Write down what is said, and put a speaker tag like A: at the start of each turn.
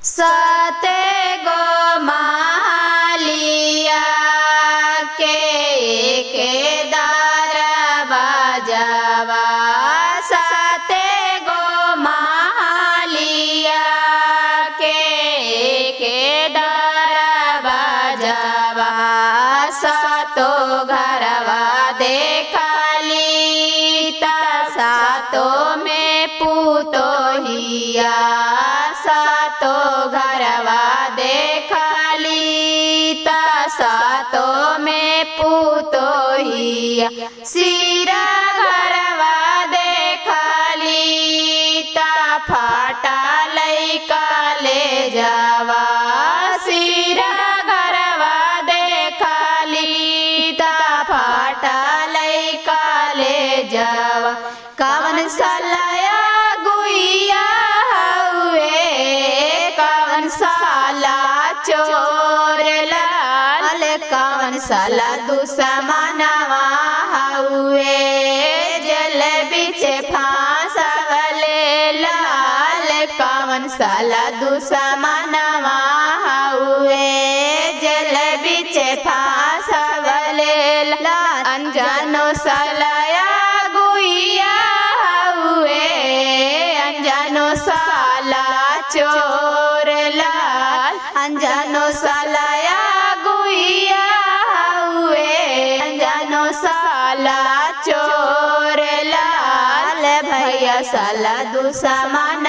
A: सते गो मालिया के दार बजावा सते गो मालिया के दार बजावा सातो घरवा देखली ता सातो में पुतोहिया सातो घरवा देखली ता सातो में पुतोहिया सिरा घरवा देखली ता फाटा लैका ले जावा सिरा घरवा देखली ता फाटा लैका ले जावा कवन सलाया गुइया कवन साला चोर लाल कवन साला दुश्मनवा हुए जल बिच फांसवले लाल कवन साला दुश्मनवा हुए जल बिच फांसवले लाल अनजानो सलाया गुइया हुए अनजानो साला चोर लाल अनजानो सालाया गुइया हुए अनजानो साला चोर लाल भैया साला दुश्मन